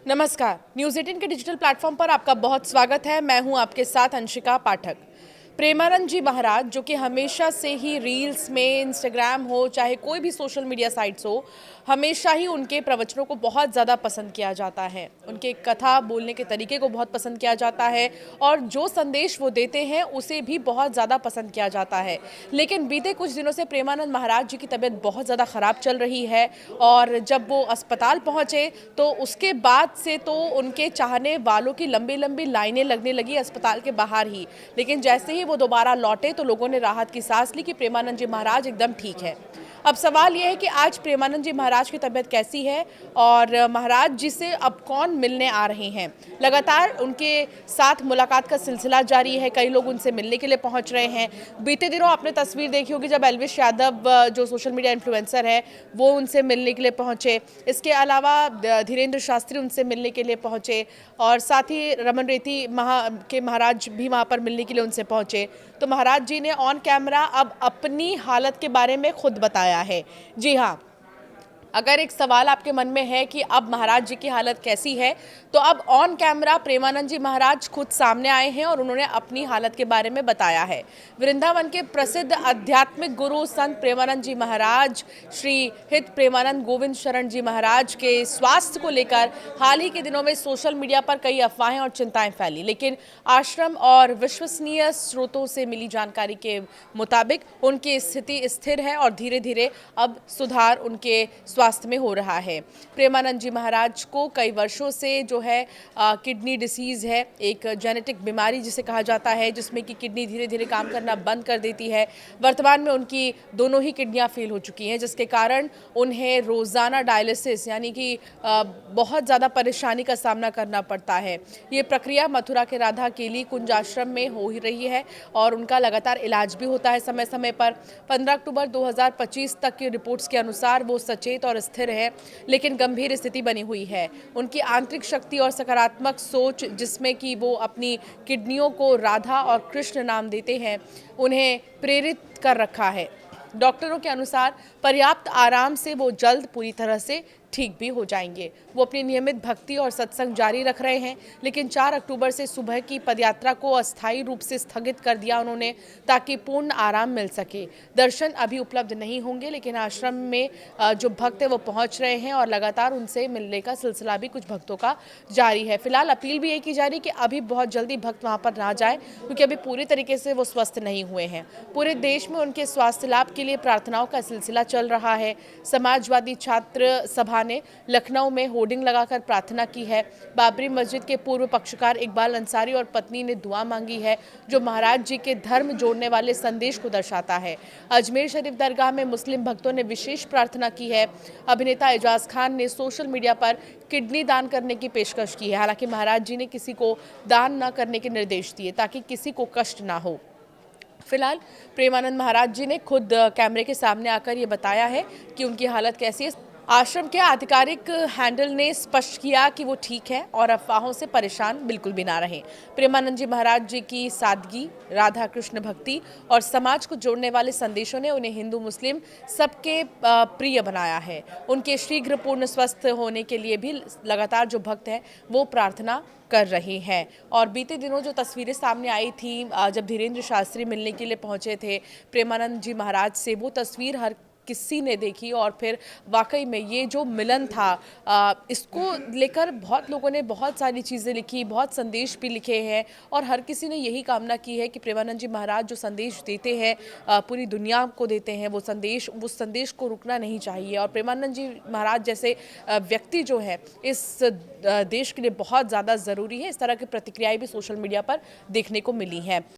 नमस्कार। न्यूज़ 18 के digital platform पर आपका बहुत स्वागत है। मैं हूं आपके साथ अंशिका पाठक। प्रेमानंद जी महाराज जो कि हमेशा से ही रील्स में, इंस्टाग्राम हो चाहे कोई भी सोशल मीडिया साइट्स हो, हमेशा ही उनके प्रवचनों को बहुत ज़्यादा पसंद किया जाता है। उनके कथा बोलने के तरीके को बहुत पसंद किया जाता है और जो संदेश वो देते हैं उसे भी बहुत ज़्यादा पसंद किया जाता है। लेकिन बीते कुछ दिनों से प्रेमानंद महाराज जी की तबीयत बहुत ज़्यादा ख़राब चल रही है और जब वो अस्पताल पहुँचे तो उसके बाद से तो उनके चाहने वालों की लंबी लंबी लाइनें लगने लगी अस्पताल के बाहर ही। लेकिन जैसे ही वो दोबारा लौटे तो लोगों ने राहत की सांस ली कि प्रेमानंद जी महाराज एकदम ठीक है। अब सवाल यह है कि आज प्रेमानंद जी महाराज की तबीयत कैसी है और महाराज जी से अब कौन मिलने आ रहे हैं। लगातार उनके साथ मुलाकात का सिलसिला जारी है, कई लोग उनसे मिलने के लिए पहुंच रहे हैं। बीते दिनों आपने तस्वीर देखी होगी जब एल्विश यादव जो सोशल मीडिया इन्फ्लुएंसर है वो उनसे मिलने के लिए पहुंचे। इसके अलावा धीरेन्द्र शास्त्री उनसे मिलने के लिए पहुंचे और साथ ही रमन रेती के महाराज भी वहाँ पर मिलने के लिए उनसे पहुंचे। तो महाराज जी ने ऑन कैमरा अब अपनी हालत के बारे में खुद बताया है। जी हाँ, अगर एक सवाल आपके मन में है कि अब महाराज जी की हालत कैसी है, तो अब ऑन कैमरा प्रेमानंद जी महाराज खुद सामने आए हैं और उन्होंने अपनी हालत के बारे में बताया है। वृंदावन के प्रसिद्ध आध्यात्मिक गुरु संत प्रेमानंद जी महाराज, श्री हित प्रेमानंद गोविंद शरण जी महाराज के स्वास्थ्य को लेकर हाल ही के दिनों में सोशल मीडिया पर कई अफवाहें और चिंताएं फैली, लेकिन आश्रम और विश्वसनीय स्रोतों से मिली जानकारी के मुताबिक उनकी स्थिति स्थिर है और धीरे धीरे अब सुधार उनके स्वास्थ्य में हो रहा है। प्रेमानंद जी महाराज को कई वर्षों से जो है किडनी डिसीज़ है, एक जेनेटिक बीमारी जिसे कहा जाता है, जिसमें कि किडनी धीरे धीरे काम करना बंद कर देती है। वर्तमान में उनकी दोनों ही किडनियां फेल हो चुकी हैं, जिसके कारण उन्हें रोज़ाना डायलिसिस यानी कि बहुत ज़्यादा परेशानी का सामना करना पड़ता है। ये प्रक्रिया मथुरा के राधा केली कुंज आश्रम में हो ही रही है और उनका लगातार इलाज भी होता है समय समय पर। 15 अक्टूबर 2025 तक की रिपोर्ट्स के अनुसार वो सचेत और स्थिर है, लेकिन गंभीर स्थिति बनी हुई है। उनकी आंतरिक शक्ति और सकारात्मक सोच, जिसमें कि वो अपनी किडनियों को राधा और कृष्ण नाम देते हैं, उन्हें प्रेरित कर रखा है। डॉक्टरों के अनुसार पर्याप्त आराम से वो जल्द पूरी तरह से ठीक भी हो जाएंगे। वो अपनी नियमित भक्ति और सत्संग जारी रख रहे हैं, लेकिन 4 अक्टूबर से सुबह की पदयात्रा को अस्थायी रूप से स्थगित कर दिया उन्होंने, ताकि पूर्ण आराम मिल सके। दर्शन अभी उपलब्ध नहीं होंगे, लेकिन आश्रम में जो भक्त है वो पहुंच रहे हैं और लगातार उनसे मिलने का सिलसिला भी कुछ भक्तों का जारी है। फिलहाल अपील भी ये की जा रही है कि अभी बहुत जल्दी भक्त वहाँ पर ना जाए, क्योंकि अभी पूरी तरीके से वो स्वस्थ नहीं हुए हैं। पूरे देश में उनके स्वास्थ्य लाभ के लिए प्रार्थनाओं का सिलसिला चल रहा है। समाजवादी छात्र सभा ने लखनऊ में होर्डिंग लगाकर प्रार्थना की है। बाबरी मस्जिद के पूर्व पक्षकार इकबाल अंसारी और पत्नी ने दुआ मांगी है, जो महाराज जी के धर्म जोड़ने वाले संदेश को दर्शाता है। अजमेर शरीफ दरगाह में मुस्लिम भक्तों ने विशेष प्रार्थना की है। अभिनेता एजाज खान ने सोशल मीडिया पर किडनी दान करने की पेशकश की है। हालांकि महाराज जी ने किसी को दान न करने के निर्देश दिए ताकि किसी को कष्ट ना हो। फिलहाल प्रेमानंद महाराज जी ने खुद कैमरे के सामने आकर ये बताया है कि उनकी हालत कैसी है। आश्रम के आधिकारिक हैंडल ने स्पष्ट किया कि वो ठीक है और अफवाहों से परेशान बिल्कुल भी ना रहें। प्रेमानंद जी महाराज जी की सादगी, राधा कृष्ण भक्ति और समाज को जोड़ने वाले संदेशों ने उन्हें हिंदू मुस्लिम सबके प्रिय बनाया है। उनके शीघ्र पूर्ण स्वस्थ होने के लिए भी लगातार जो भक्त हैं वो प्रार्थना कर रहे हैं। और बीते दिनों जो तस्वीरें सामने आई थी जब धीरेन्द्र शास्त्री मिलने के लिए पहुंचे थे प्रेमानंद जी महाराज से, वो तस्वीर हर किसी ने देखी और फिर वाकई में ये जो मिलन था, इसको लेकर बहुत लोगों ने बहुत सारी चीज़ें लिखी, बहुत संदेश भी लिखे हैं और हर किसी ने यही कामना की है कि प्रेमानंद जी महाराज जो संदेश देते हैं, पूरी दुनिया को देते हैं, वो संदेश को रुकना नहीं चाहिए। और प्रेमानंद जी महाराज जैसे व्यक्ति जो है इस देश के लिए बहुत ज़्यादा ज़रूरी है। इस तरह की प्रतिक्रियाएं भी सोशल मीडिया पर देखने को मिली हैं।